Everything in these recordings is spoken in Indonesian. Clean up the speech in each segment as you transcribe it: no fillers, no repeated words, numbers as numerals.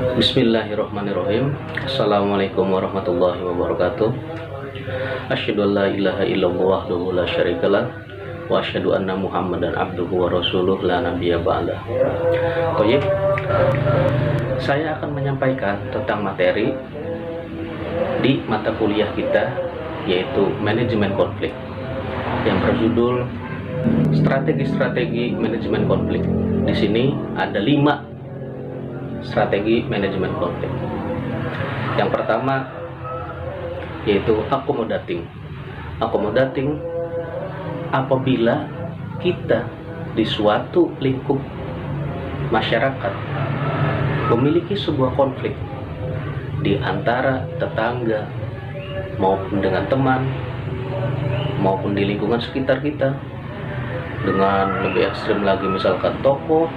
Bismillahirrahmanirrahim. Assalamualaikum warahmatullahi wabarakatuh. Asyhadu an la ilaha illallah wahdahu la syarikalah wa asyhadu anna Muhammadan abduhu wa rasuluh la nabiyya ba'dah. Baik. Saya akan menyampaikan tentang materi di mata kuliah kita, yaitu manajemen konflik, yang berjudul strategi-strategi manajemen konflik. Di sini ada 5 strategi manajemen konflik. Yang pertama yaitu accommodating. Accommodating apabila kita di suatu lingkup masyarakat memiliki sebuah konflik di antara tetangga maupun dengan teman maupun di lingkungan sekitar kita, dengan lebih ekstrim lagi misalkan tokoh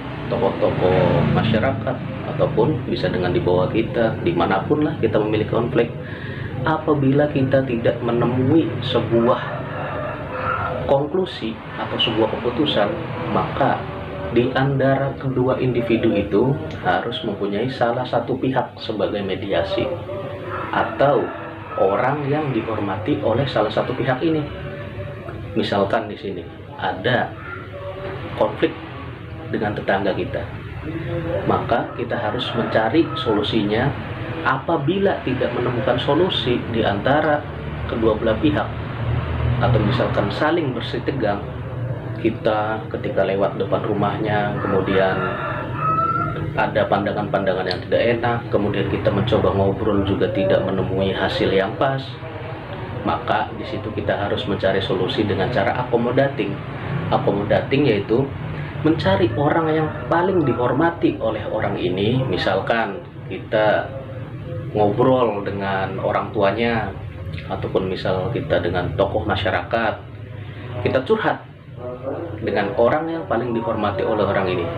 masyarakat, ataupun bisa dengan di bawah kita, dimanapun lah kita memiliki konflik. Apabila kita tidak menemui sebuah konklusi atau sebuah keputusan, maka di antara kedua individu itu harus mempunyai salah satu pihak sebagai mediasi atau orang yang dihormati oleh salah satu pihak ini. Misalkan di sini ada konflik dengan tetangga kita, maka kita harus mencari solusinya. Apabila tidak menemukan solusi di antara kedua belah pihak, atau misalkan saling bersitegang, kita ketika lewat depan rumahnya kemudian ada pandangan-pandangan yang tidak enak, kemudian kita mencoba ngobrol juga tidak menemui hasil yang pas, maka di situ kita harus mencari solusi dengan cara accommodating. Accommodating yaitu mencari orang yang paling dihormati oleh orang ini. Misalkan kita ngobrol dengan orang tuanya, ataupun misal kita dengan tokoh masyarakat, kita curhat dengan orang yang paling dihormati oleh orang ini.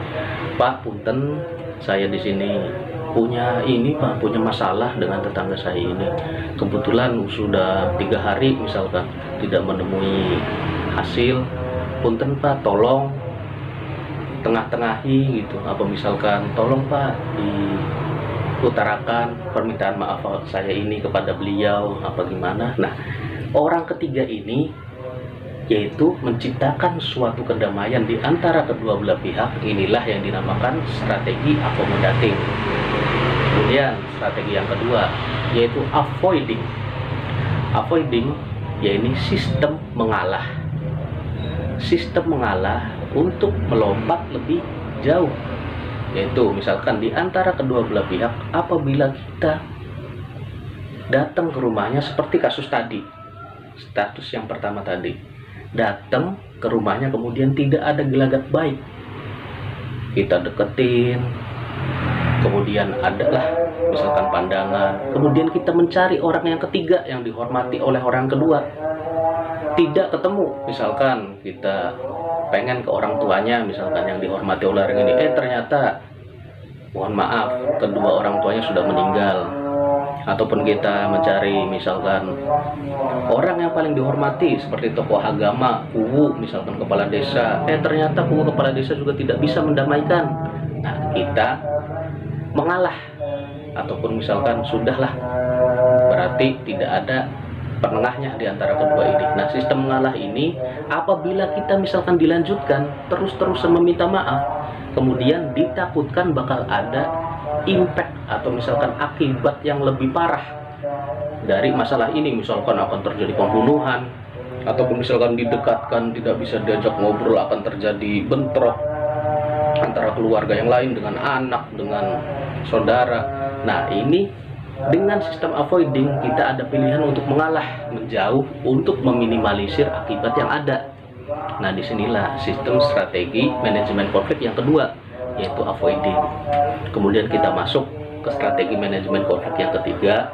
Pak, punten, saya di sini punya masalah dengan tetangga saya ini. Kebetulan sudah 3 hari misalkan tidak menemui hasil. Punten Pak, tolong tengah-tengahi gitu, apa misalkan tolong Pak diutarakan permintaan maaf saya ini kepada beliau, apa gimana. Nah, orang ketiga ini yaitu menciptakan suatu kedamaian di antara kedua belah pihak. Inilah yang dinamakan strategi accommodating. Kemudian strategi yang kedua yaitu avoiding. Avoiding yaitu sistem mengalah. Sistem mengalah untuk melompat lebih jauh, yaitu misalkan di antara kedua belah pihak, apabila kita datang ke rumahnya, seperti kasus tadi, status yang pertama tadi, datang ke rumahnya kemudian tidak ada gelagat baik, kita deketin, kemudian adalah misalkan pandangan, kemudian kita mencari orang yang ketiga yang dihormati oleh orang kedua, tidak ketemu. Misalkan kita pengen ke orang tuanya, misalkan yang dihormati oleh orang ini, ternyata mohon maaf kedua orang tuanya sudah meninggal. Ataupun kita mencari misalkan orang yang paling dihormati seperti tokoh agama, kuwu misalkan kepala desa, ternyata kuwu kepala desa juga tidak bisa mendamaikan. Nah, kita mengalah, ataupun misalkan sudahlah, berarti tidak ada penengahnya di antara kedua ini. Nah, sistem mengalah ini apabila kita misalkan dilanjutkan terus-terusan meminta maaf, kemudian ditakutkan bakal ada impact atau misalkan akibat yang lebih parah dari masalah ini. Misalkan akan terjadi pembunuhan, ataupun misalkan didekatkan tidak bisa diajak ngobrol, akan terjadi bentrok antara keluarga yang lain dengan anak, dengan saudara. Nah, ini dengan sistem avoiding kita ada pilihan untuk mengalah, menjauh, untuk meminimalisir akibat yang ada. Nah, disinilah sistem strategi manajemen konflik yang kedua, yaitu avoiding. Kemudian kita masuk ke strategi manajemen konflik yang ketiga,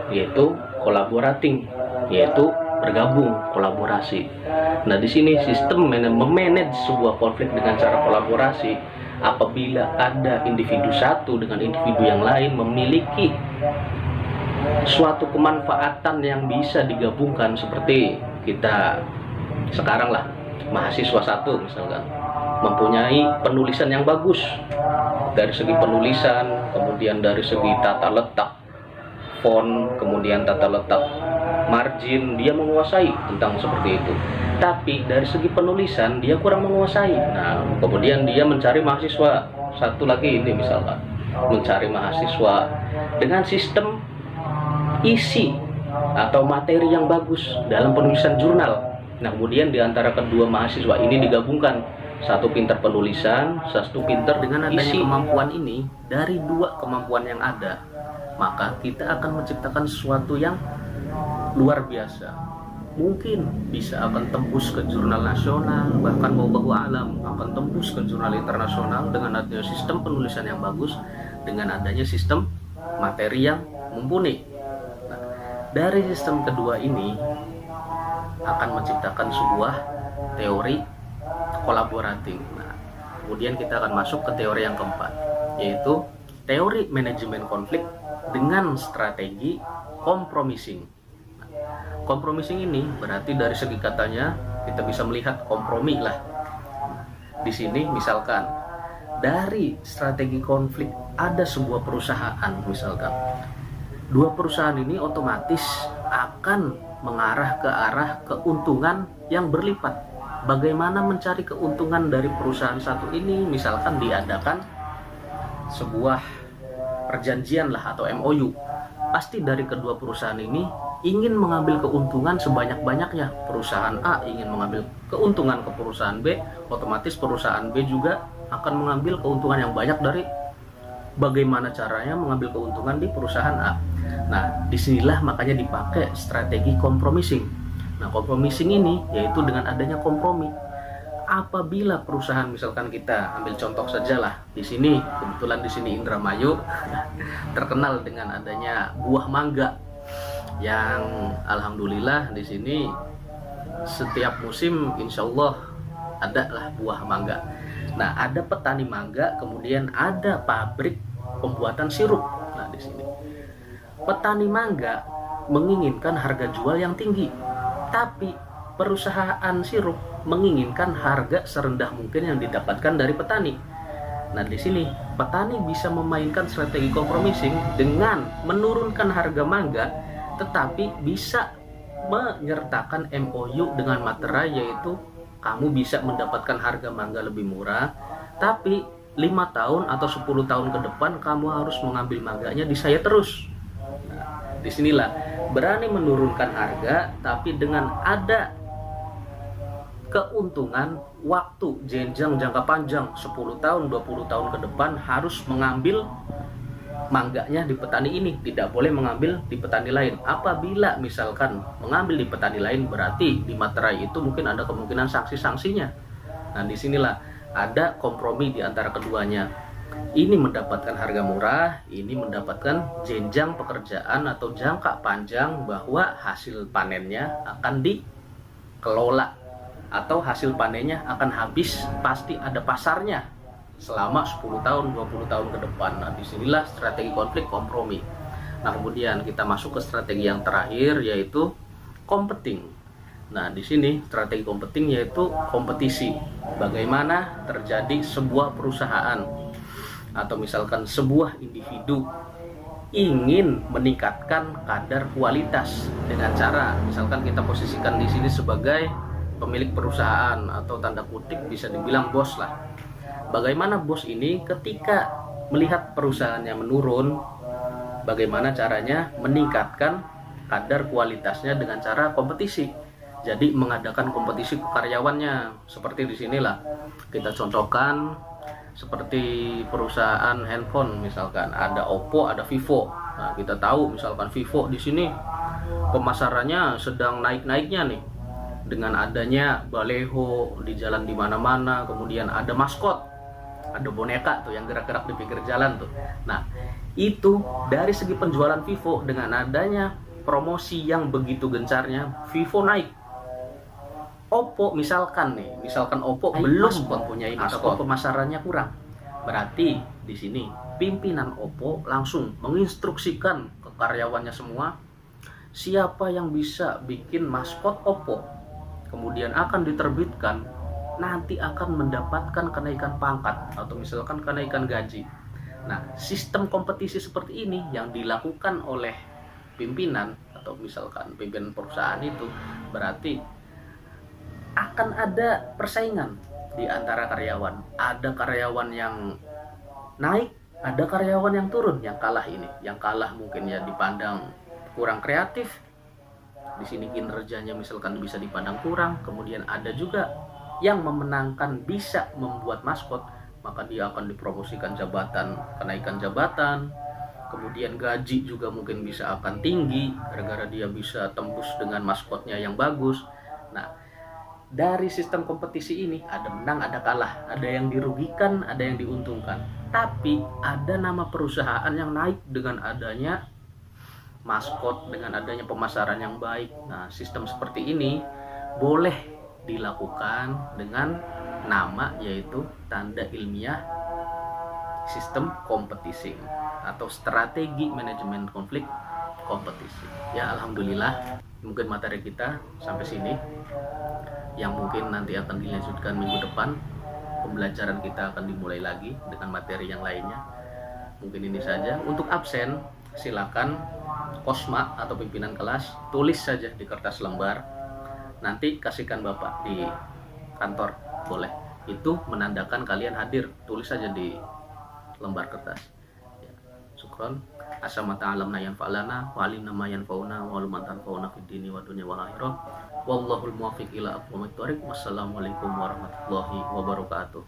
yaitu collaborating, yaitu bergabung, kolaborasi. Nah, di sini sistem memanage sebuah konflik dengan cara kolaborasi. Apabila ada individu satu dengan individu yang lain memiliki suatu kemanfaatan yang bisa digabungkan, seperti kita sekarang lah, mahasiswa satu misalkan mempunyai penulisan yang bagus, dari segi penulisan, kemudian dari segi tata letak font, kemudian tata letak margin, dia menguasai tentang seperti itu. Tapi dari segi penulisan dia kurang menguasai. Nah, kemudian dia mencari mahasiswa. Satu lagi ini misalkan mencari mahasiswa dengan sistem isi atau materi yang bagus dalam penulisan jurnal. Nah, kemudian di antara kedua mahasiswa ini digabungkan, satu pintar penulisan, satu pintar dengan adanya kemampuan ini. Dari dua kemampuan yang ada, maka kita akan menciptakan sesuatu yang luar biasa. Mungkin bisa akan tembus ke jurnal nasional, bahkan wallahu alam akan tembus ke jurnal internasional dengan adanya sistem penulisan yang bagus, dengan adanya sistem materi yang mumpuni. Nah, dari sistem kedua ini akan menciptakan sebuah teori kolaboratif. Nah, kemudian kita akan masuk ke teori yang keempat, yaitu teori manajemen konflik dengan strategi compromising. Nah, compromising ini berarti dari segi katanya kita bisa melihat kompromi lah. Di sini misalkan dari strategi konflik ada sebuah perusahaan, misalkan dua perusahaan ini otomatis akan mengarah ke arah keuntungan yang berlipat. Bagaimana mencari keuntungan dari perusahaan satu ini? Misalkan diadakan sebuah perjanjian lah atau MOU. Pasti dari kedua perusahaan ini ingin mengambil keuntungan sebanyak-banyaknya. Perusahaan A ingin mengambil keuntungan ke perusahaan B, otomatis perusahaan B juga akan mengambil keuntungan yang banyak dari bagaimana caranya mengambil keuntungan di perusahaan A. Nah, disinilah makanya dipakai strategi compromising. Nah, compromising ini yaitu dengan adanya kompromi. Apabila perusahaan, misalkan kita ambil contoh saja lah, di sini kebetulan di sini Indramayu terkenal dengan adanya buah mangga yang alhamdulillah di sini setiap musim insya Allah ada lah buah mangga. Nah, ada petani mangga, kemudian ada pabrik pembuatan sirup. Nah, di sini petani mangga menginginkan harga jual yang tinggi, tapi perusahaan sirup menginginkan harga serendah mungkin yang didapatkan dari petani. Nah, di sini petani bisa memainkan strategi compromising dengan menurunkan harga mangga, tetapi bisa menyertakan MOU dengan materai, yaitu kamu bisa mendapatkan harga mangga lebih murah, tapi 5 tahun atau 10 tahun ke depan kamu harus mengambil mangganya di saya terus. Nah, disinilah berani menurunkan harga, tapi dengan ada keuntungan waktu jenjang jangka panjang 10 tahun 20 tahun ke depan harus mengambil mangganya di petani ini, tidak boleh mengambil di petani lain. Apabila misalkan mengambil di petani lain, berarti di materai itu mungkin ada kemungkinan sanksi-sanksinya. Nah, disinilah ada kompromi di antara keduanya. Ini mendapatkan harga murah, ini mendapatkan jenjang pekerjaan atau jangka panjang bahwa hasil panennya akan dikelola atau hasil panennya akan habis, pasti ada pasarnya selama 10 tahun, 20 tahun ke depan. Nah, disinilah strategi konflik kompromi. Nah, kemudian kita masuk ke strategi yang terakhir, yaitu competing. Nah, di sini strategi competing yaitu kompetisi. Bagaimana terjadi sebuah perusahaan atau misalkan sebuah individu ingin meningkatkan kadar kualitas dengan cara, misalkan kita posisikan di sini sebagai pemilik perusahaan atau tanda kutip bisa dibilang bos lah. Bagaimana bos ini ketika melihat perusahaannya menurun, bagaimana caranya meningkatkan kadar kualitasnya dengan cara kompetisi. Jadi mengadakan kompetisi ke karyawannya. Seperti di sinilah kita contohkan seperti perusahaan handphone, misalkan ada Oppo, ada Vivo. Nah, kita tahu misalkan Vivo di sini pemasarannya sedang naik-naiknya nih. Dengan adanya baleho di jalan di mana-mana, kemudian ada maskot, ada boneka tuh yang gerak-gerak di pinggir jalan tuh. Nah, itu dari segi penjualan Vivo dengan adanya promosi yang begitu gencarnya, Vivo naik. Oppo misalkan Oppo belum mempunyai maskot, pemasarannya kurang. Berarti di sini pimpinan Oppo langsung menginstruksikan ke karyawannya semua, siapa yang bisa bikin maskot Oppo kemudian akan diterbitkan, nanti akan mendapatkan kenaikan pangkat atau misalkan kenaikan gaji. Nah, sistem kompetisi seperti ini yang dilakukan oleh pimpinan atau misalkan pimpinan perusahaan itu berarti akan ada persaingan di antara karyawan. Ada karyawan yang naik, ada karyawan yang turun, yang kalah ini. Yang kalah mungkin ya dipandang kurang kreatif. Di sini kinerjanya misalkan bisa dipandang kurang. Kemudian ada juga yang memenangkan bisa membuat maskot, maka dia akan dipromosikan jabatan, kenaikan jabatan, kemudian gaji juga mungkin bisa akan tinggi gara-gara dia bisa tembus dengan maskotnya yang bagus. Nah, dari sistem kompetisi ini ada menang, ada kalah, ada yang dirugikan, ada yang diuntungkan. Tapi ada nama perusahaan yang naik dengan adanya maskot, dengan adanya pemasaran yang baik. Nah, sistem seperti ini boleh dilakukan dengan nama yaitu tanda ilmiah sistem kompetisi atau strategi manajemen konflik kompetisi. Ya, alhamdulillah mungkin materi kita sampai sini, yang mungkin nanti akan dilanjutkan minggu depan. Pembelajaran kita akan dimulai lagi dengan materi yang lainnya. Mungkin ini saja. Untuk absen silakan Kosma atau pimpinan kelas tulis saja di kertas lembar, nanti kasihkan bapak di kantor, boleh. Itu menandakan kalian hadir, tulis saja di lembar kertas. Ya. Syukron. Asamata alamna yanfa'lana wa alimna ma yanfa'una wa aluman tanfa'una fid dini wa dunya wal akhirah. Wallahul muwaffiq ila aqwamit thoriq. Wassalamualaikum warahmatullahi wabarakatuh.